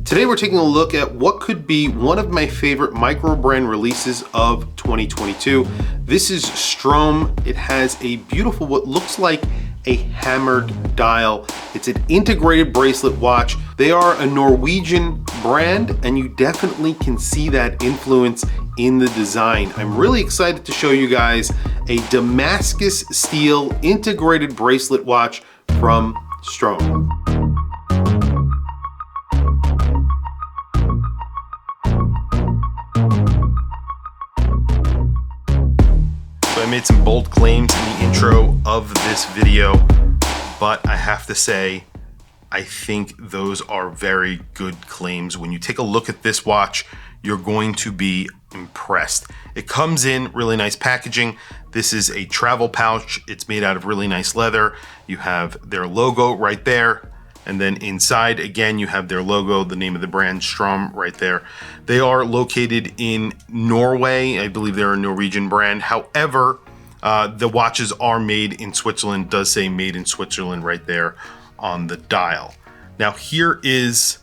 Today we're taking a look at what could be one of my favorite Microbrand releases of 2022. This is STRAUM. It has a beautiful, what looks like a hammered dial. It's an integrated bracelet watch. They are a Norwegian brand, and you definitely can see that influence in the design. I'm really excited to show you guys a Damascus steel integrated bracelet watch from STRAUM. I made some bold claims in the intro of this video, but I have to say, I think those are very good claims. When you take a look at this watch, you're going to be impressed. It comes in really nice packaging. This is a travel pouch. It's made out of really nice leather. You have their logo right there. And then inside, again, you have their logo, the name of the brand, STRAUM, right there. They are located in Norway. I believe they're a Norwegian brand. However, the watches are made in Switzerland. It does say made in Switzerland right there on the dial. Now, here is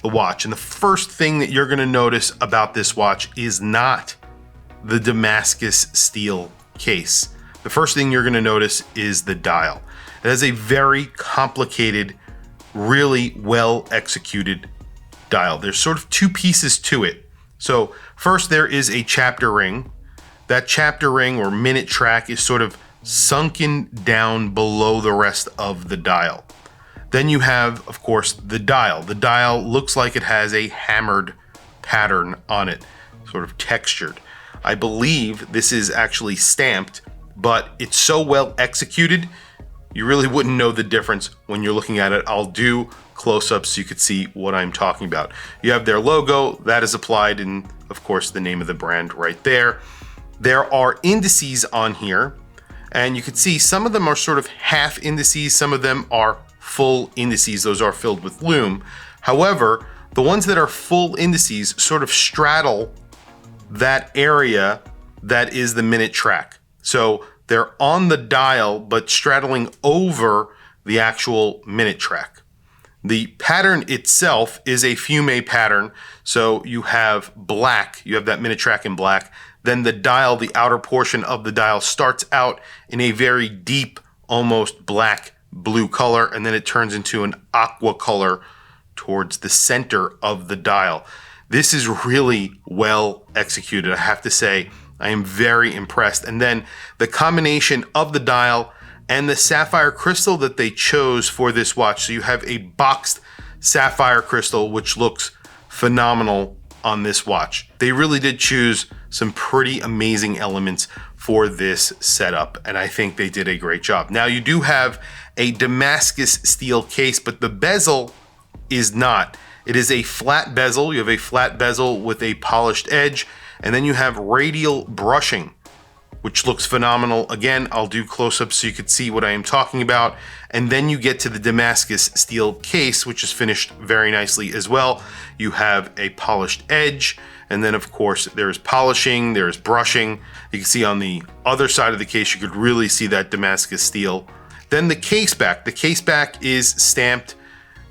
the watch. And the first thing that you're gonna notice about this watch is not the Damascus steel case. The first thing you're gonna notice is the dial. It has a very complicated, really well executed dial. There's sort of two pieces to it. So first there is a chapter ring. That chapter ring or minute track is sort of sunken down below the rest of the dial. Then you have, of course, the dial. The dial looks like it has a hammered pattern on it, sort of textured. I believe this is actually stamped, but it's so well executed, you really wouldn't know the difference when you're looking at it. I'll do close-ups so you could see what I'm talking about. You have their logo, that is applied, and of course the name of the brand right there. There are indices on here, and you can see some of them are sort of half indices, some of them are full indices. Those are filled with lume. However, the ones that are full indices sort of straddle that area that is the minute track. So they're on the dial, but straddling over the actual minute track. The pattern itself is a fume pattern. So you have black, you have that minute track in black. Then the dial, the outer portion of the dial starts out in a very deep, almost black blue color, and then it turns into an aqua color towards the center of the dial. This is really well executed, I have to say. I am very impressed. And then the combination of the dial and the sapphire crystal that they chose for this watch. So you have a boxed sapphire crystal, which looks phenomenal on this watch. They really did choose some pretty amazing elements for this setup, and I think they did a great job. Now, you do have a Damascus steel case, but the bezel is not. It is a flat bezel. You have a flat bezel with a polished edge, and then you have radial brushing, which looks phenomenal. Again, I'll do close-ups so you could see what I am talking about. And then you get to the Damascus steel case, which is finished very nicely as well. You have a polished edge, and then of course there's polishing, there's brushing. You can see on the other side of the case, you could really see that Damascus steel. Then the case back is stamped,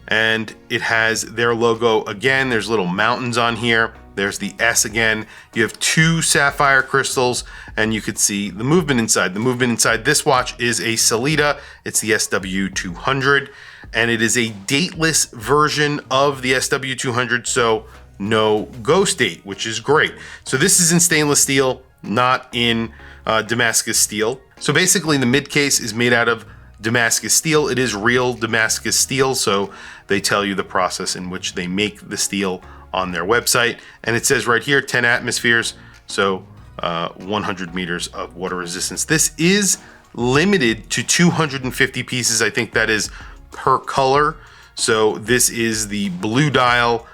and it has their logo again. There's little mountains on here. There's the S again. You have two sapphire crystals, and you could see the movement inside. The movement inside this watch is a Sellita. It's the SW200, and it is a dateless version of the SW200, so no ghost date, which is great. So this is in stainless steel, not in Damascus steel. So basically the mid case is made out of Damascus steel. It is real Damascus steel, so they tell you the process in which they make the steel on their website. And it says right here, 10 atmospheres, so 100 meters of water resistance. This is limited to 250 pieces. I think that is per color. So this is the blue dial.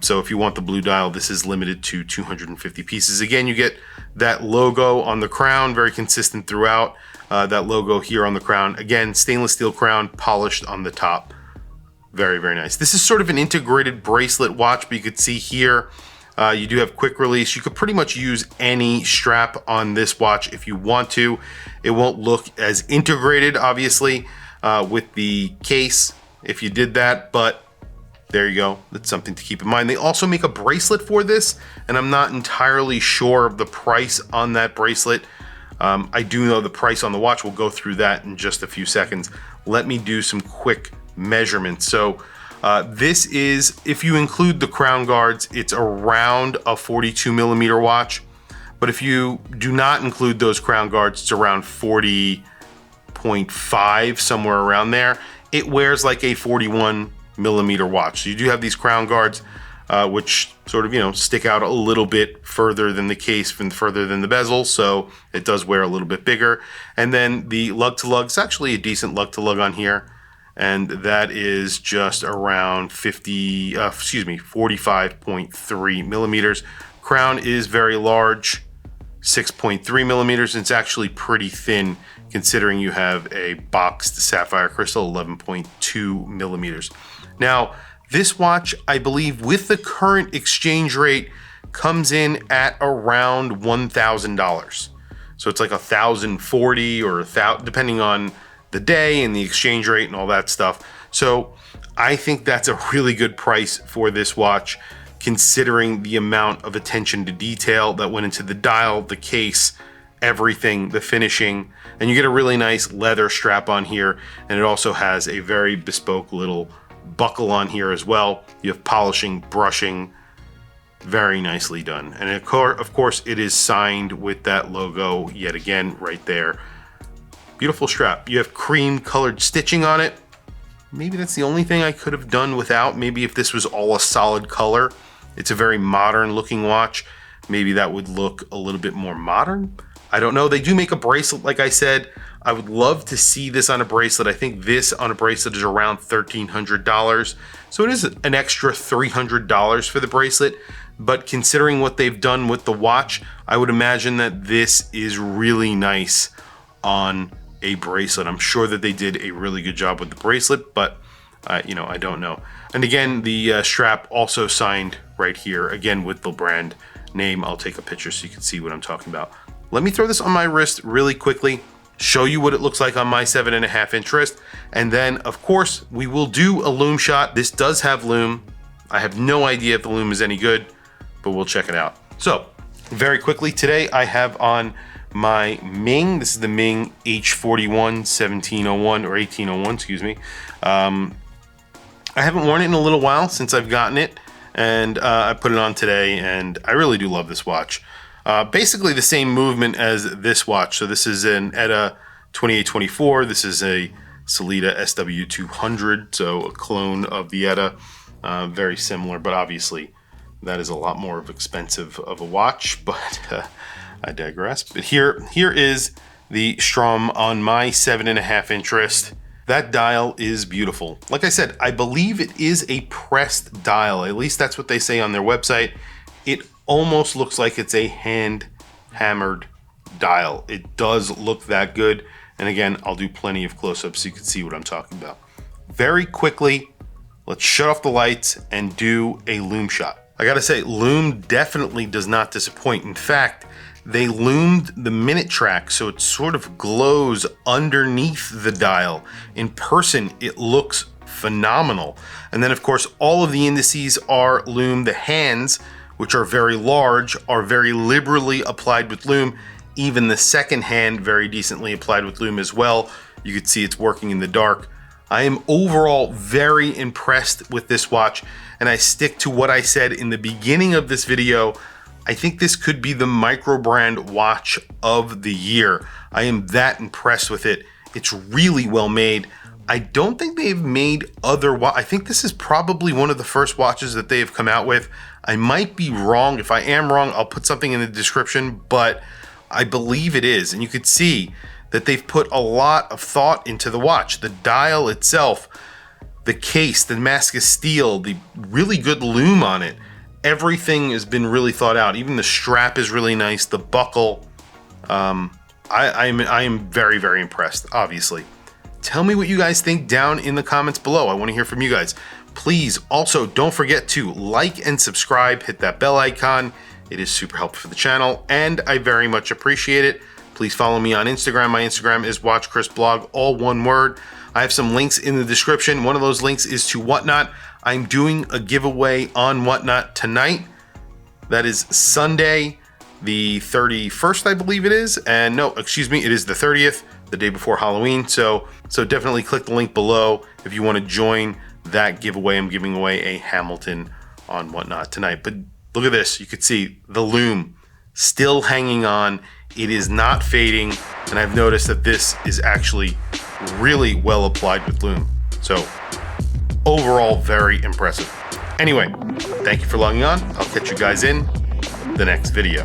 So if you want the blue dial, this is limited to 250 pieces. Again, you get that logo on the crown, very consistent throughout. That logo here on the crown. Again, stainless steel crown, polished on the top. Very, very nice. This is sort of an integrated bracelet watch, but you could see here, you do have quick release. You could pretty much use any strap on this watch if you want to. It won't look as integrated, obviously, with the case if you did that, but there you go. That's something to keep in mind. They also make a bracelet for this, and I'm not entirely sure of the price on that bracelet. I do know the price on the watch. We'll go through that in just a few seconds. Let me do some quick measurements. So this is, if you include the crown guards, it's around a 42 millimeter watch. But if you do not include those crown guards, it's around 40.5, somewhere around there. It wears like a 41 millimeter watch. So you do have these crown guards, which sort of, you know, stick out a little bit further than the case and further than the bezel. So it does wear a little bit bigger. And then the lug to lug is actually a decent lug to lug on here. And that is just around 45.3 millimeters. Crown is very large, 6.3 millimeters. And it's actually pretty thin considering you have a boxed sapphire crystal, 11.2 millimeters. Now, this watch, I believe, with the current exchange rate, comes in at around $1,000. So it's like $1,040 or $1,000, depending on the day and the exchange rate and all that stuff. So I think that's a really good price for this watch, considering the amount of attention to detail that went into the dial, the case, everything, the finishing. And you get a really nice leather strap on here, and it also has a very bespoke little buckle on here as well. You have polishing, brushing, very nicely done. And of course it is signed with that logo yet again right there. Beautiful strap. You have cream colored stitching on it. Maybe that's the only thing I could have done without. Maybe if this was all a solid color. It's a very modern looking watch. Maybe that would look a little bit more modern. I don't know. They do make a bracelet, like I said. I would love to see this on a bracelet. I think this on a bracelet is around $1,300. So it is an extra $300 for the bracelet. But considering what they've done with the watch, I would imagine that this is really nice on a bracelet. I'm sure that they did a really good job with the bracelet, but you know, I don't know. And again, the strap also signed right here, again with the brand name. I'll take a picture so you can see what I'm talking about. Let me throw this on my wrist really quickly, show you what it looks like on my 7.5 inch wrist, and then of course we will do a lume shot. This does have lume. I have no idea if the lume is any good, but we'll check it out. So very quickly, today I have on my Ming. This is the Ming H41 1701 or 1801, excuse me. I haven't worn it in a little while since I've gotten it, and I put it on today, and I really do love this watch. Basically the same movement as this watch. So this is an ETA 2824. This is a Sellita SW200, so a clone of the ETA. Very similar, but obviously that is a lot more expensive of a watch, but I digress. But here is the STRAUM on my 7.5 inch wrist. That dial is beautiful. Like I said, I believe it is a pressed dial. At least that's what they say on their website. It almost looks like it's a hand hammered dial. It does look that good. And again, I'll do plenty of close-ups so you can see what I'm talking about. Very quickly, let's shut off the lights and do a lume shot. I gotta say, lume definitely does not disappoint. In fact, they lumed the minute track so it sort of glows underneath the dial. In person, it looks phenomenal. And then of course, all of the indices are lume. The hands, which are very large, are very liberally applied with lume. Even the second hand, very decently applied with lume as well. You can see it's working in the dark. I am overall very impressed with this watch, and I stick to what I said in the beginning of this video. I think this could be the Microbrand watch of the year. I am that impressed with it. It's really well made. I don't think they've made other I think this is probably one of the first watches that they have come out with. I might be wrong. If I am wrong, I'll put something in the description, but I believe it is. And you could see that they've put a lot of thought into the watch. The dial itself, the case, the Damascus steel, the really good lume on it. Everything has been really thought out. Even the strap is really nice. The buckle. I am very, very impressed, obviously. Tell me what you guys think down in the comments below. I want to hear from you guys. Please also don't forget to like and subscribe. Hit that bell icon. It is super helpful for the channel, and I very much appreciate it. Please follow me on Instagram. My Instagram is WatchChrisBlog, all one word. I have some links in the description. One of those links is to Whatnot. I'm doing a giveaway on Whatnot tonight. That is Sunday, the 31st, I believe it is. And no, excuse me, it is the 30th, the day before Halloween. So definitely click the link below if you want to join that giveaway. I'm giving away a Hamilton on Whatnot tonight. But look at this. You could see the loom still hanging on. It is not fading. And I've noticed that this is actually really well applied with loom. So overall, very impressive. Anyway, thank you for logging on. I'll catch you guys in the next video.